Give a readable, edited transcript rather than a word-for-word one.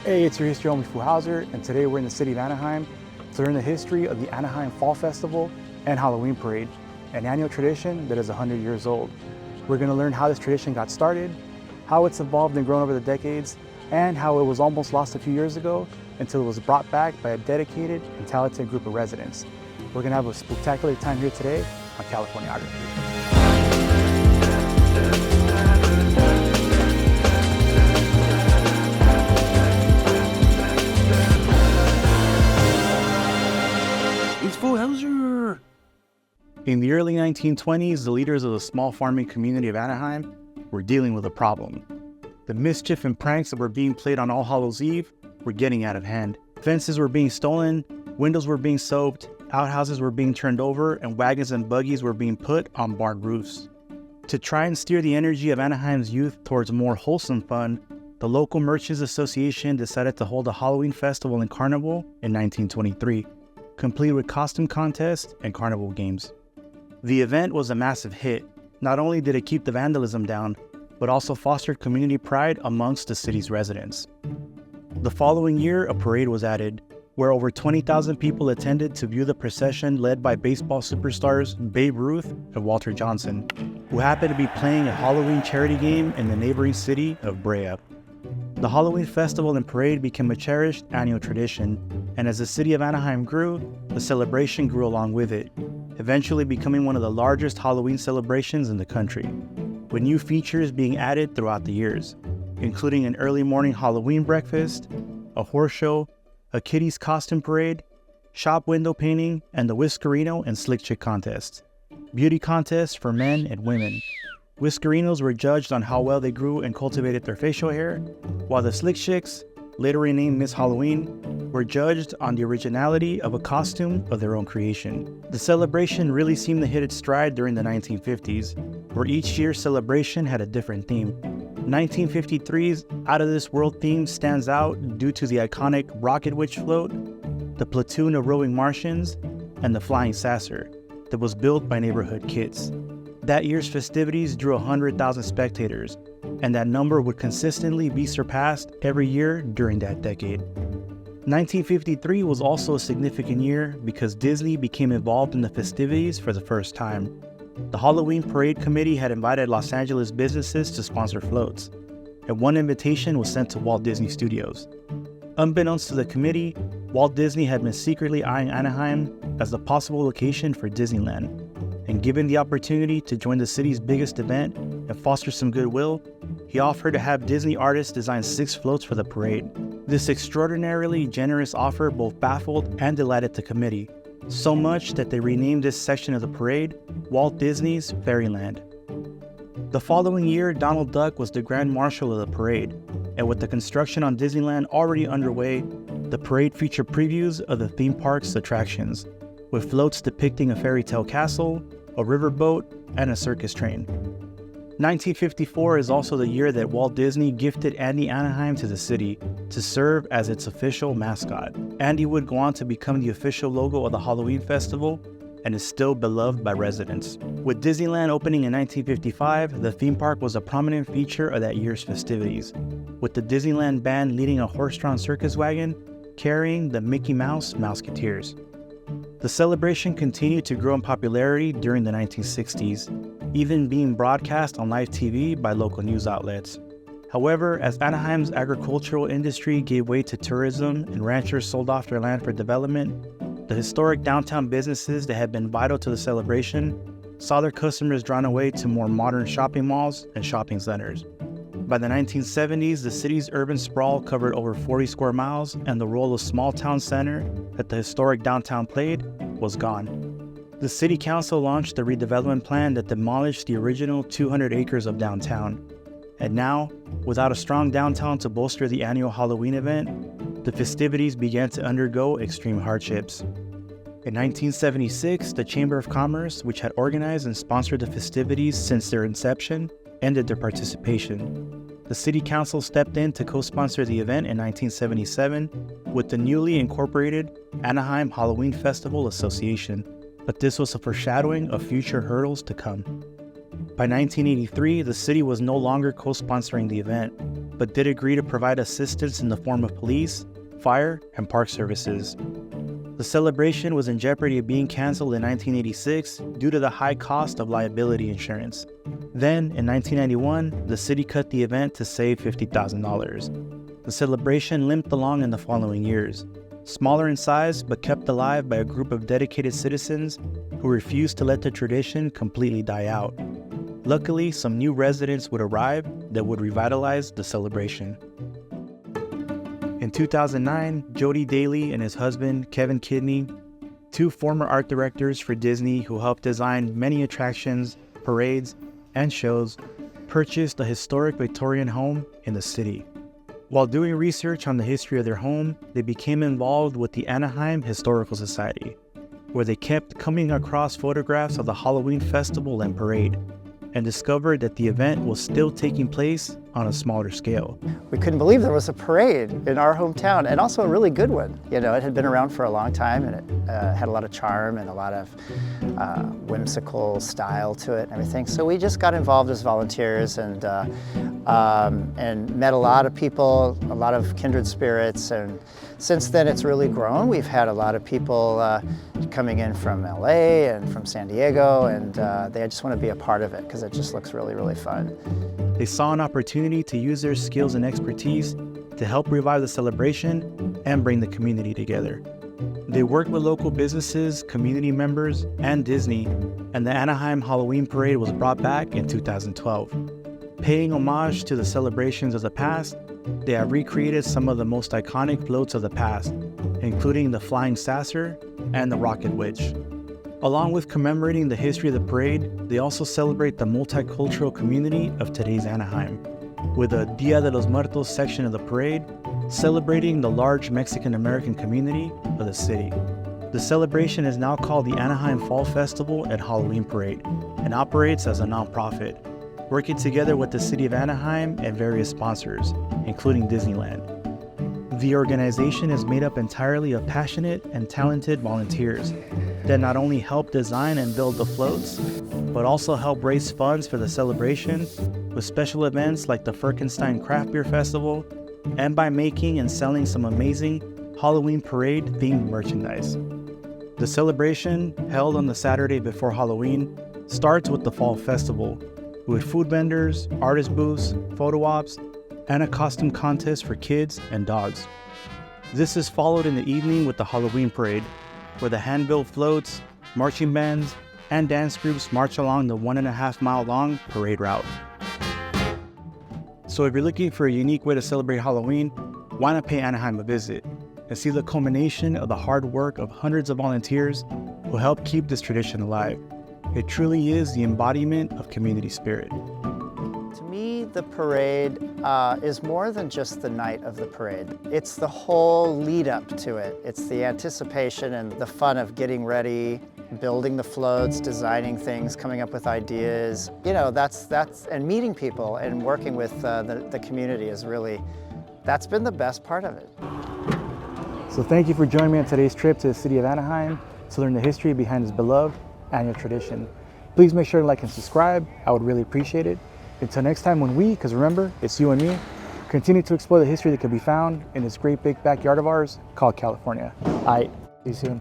Hey, it's your history homie Howser, and today we're in the city of Anaheim to learn the history of the Anaheim Fall Festival and Halloween Parade, an annual tradition that is 100 years old. We're going to learn how this tradition got started, how it's evolved and grown over the decades, and how it was almost lost a few years ago until it was brought back by a dedicated and talented group of residents. We're going to have a spectacular time here today on Californiography. Howser. In the early 1920s, the leaders of the small farming community of Anaheim were dealing with a problem. The mischief and pranks that were being played on All Hallows Eve were getting out of hand. Fences were being stolen, windows were being soaked, outhouses were being turned over, and wagons and buggies were being put on barn roofs. To try and steer the energy of Anaheim's youth towards more wholesome fun, the local Merchants Association decided to hold a Halloween festival and carnival in 1923. Complete with costume contests and carnival games. The event was a massive hit. Not only did it keep the vandalism down, but also fostered community pride amongst the city's residents. The following year, a parade was added, where over 20,000 people attended to view the procession led by baseball superstars Babe Ruth and Walter Johnson, who happened to be playing a Halloween charity game in the neighboring city of Bracho. The Halloween festival and parade became a cherished annual tradition, and as the city of Anaheim grew, the celebration grew along with it, eventually becoming one of the largest Halloween celebrations in the country, with new features being added throughout the years, including an early morning Halloween breakfast, a horse show, a kiddies costume parade, shop window painting, and the Whiskerino and Slick Chick contest, beauty contests for men and women. Whiskerinos were judged on how well they grew and cultivated their facial hair, while the Slick Chicks, later renamed Miss Halloween, were judged on the originality of a costume of their own creation. The celebration really seemed to hit its stride during the 1950s, where each year's celebration had a different theme. 1953's Out of This World theme stands out due to the iconic Rocket Witch float, the platoon of rowing Martians, and the flying saucer that was built by neighborhood kids. That year's festivities drew 100,000 spectators, and that number would consistently be surpassed every year during that decade. 1953 was also a significant year because Disney became involved in the festivities for the first time. The Halloween Parade Committee had invited Los Angeles businesses to sponsor floats, and one invitation was sent to Walt Disney Studios. Unbeknownst to the committee, Walt Disney had been secretly eyeing Anaheim as the possible location for Disneyland, and given the opportunity to join the city's biggest event and foster some goodwill, he offered to have Disney artists design 6 floats for the parade. This extraordinarily generous offer both baffled and delighted the committee, so much that they renamed this section of the parade Walt Disney's Fairyland. The following year, Donald Duck was the Grand Marshal of the parade, and with the construction on Disneyland already underway, the parade featured previews of the theme park's attractions, with floats depicting a fairy tale castle, a riverboat, and a circus train. 1954 is also the year that Walt Disney gifted Andy Anaheim to the city to serve as its official mascot. Andy would go on to become the official logo of the Halloween festival and is still beloved by residents. With Disneyland opening in 1955, the theme park was a prominent feature of that year's festivities, with the Disneyland band leading a horse-drawn circus wagon carrying the Mickey Mouse Mouseketeers. The celebration continued to grow in popularity during the 1960s, even being broadcast on live TV by local news outlets. However, as Anaheim's agricultural industry gave way to tourism and ranchers sold off their land for development, the historic downtown businesses that had been vital to the celebration saw their customers drawn away to more modern shopping malls and shopping centers. By the 1970s, the city's urban sprawl covered over 40 square miles, and the role of small town center that the historic downtown played was gone. The city council launched a redevelopment plan that demolished the original 200 acres of downtown. And now, without a strong downtown to bolster the annual Halloween event, the festivities began to undergo extreme hardships. In 1976, the Chamber of Commerce, which had organized and sponsored the festivities since their inception, ended their participation. The City Council stepped in to co-sponsor the event in 1977 with the newly incorporated Anaheim Halloween Festival Association, but this was a foreshadowing of future hurdles to come. By 1983, the city was no longer co-sponsoring the event, but did agree to provide assistance in the form of police, fire, and park services. The celebration was in jeopardy of being canceled in 1986 due to the high cost of liability insurance. Then, in 1991, the city cut the event to save $50,000. The celebration limped along in the following years, smaller in size but kept alive by a group of dedicated citizens who refused to let the tradition completely die out. Luckily, some new residents would arrive that would revitalize the celebration. In 2009, Jody Daily and his husband, Kevin Kidney, two former art directors for Disney who helped design many attractions, parades, and shows, purchased a historic Victorian home in the city. While doing research on the history of their home, they became involved with the Anaheim Historical Society, where they kept coming across photographs of the Halloween festival and parade, and discovered that the event was still taking place on a smaller scale. We couldn't believe there was a parade in our hometown, and also a really good one. You know, it had been around for a long time, and it had a lot of charm and a lot of whimsical style to it and everything. So we just got involved as volunteers and met a lot of people, a lot of kindred spirits, and since then it's really grown. We've had a lot of people coming in from LA and from San Diego, and they just want to be a part of it because it just looks really, really fun. They saw an opportunity to use their skills and expertise to help revive the celebration and bring the community together. They worked with local businesses, community members, and Disney, and the Anaheim Halloween Parade was brought back in 2012. Paying homage to the celebrations of the past, they have recreated some of the most iconic floats of the past, including the Flying Saucer and the Rocket Witch. Along with commemorating the history of the parade, they also celebrate the multicultural community of today's Anaheim, with a Dia de los Muertos section of the parade celebrating the large Mexican-American community of the city. The celebration is now called the Anaheim Fall Festival and Halloween Parade and operates as a nonprofit, working together with the city of Anaheim and various sponsors, including Disneyland. The organization is made up entirely of passionate and talented volunteers that not only help design and build the floats, but also help raise funds for the celebration with special events like the Firkenstein Craft Beer Festival, and by making and selling some amazing Halloween parade themed merchandise. The celebration, held on the Saturday before Halloween, starts with the Fall Festival, with food vendors, artist booths, photo ops, and a costume contest for kids and dogs. This is followed in the evening with the Halloween parade, where the hand-built floats, marching bands, and dance groups march along the 1.5-mile-long parade route. So if you're looking for a unique way to celebrate Halloween, why not pay Anaheim a visit and see the culmination of the hard work of hundreds of volunteers who help keep this tradition alive. It truly is the embodiment of community spirit. To me, the parade is more than just the night of the parade. It's the whole lead up to it. It's the anticipation and the fun of getting ready, building the floats, designing things, coming up with ideas. You know, that's and meeting people and working with the community is really, that's been the best part of it. So thank you for joining me on today's trip to the city of Anaheim to learn the history behind this beloved annual tradition. Please make sure to like and subscribe. I would really appreciate it. Until next time when we, because remember, it's you and me, continue to explore the history that can be found in this great big backyard of ours called California. All right, see you soon.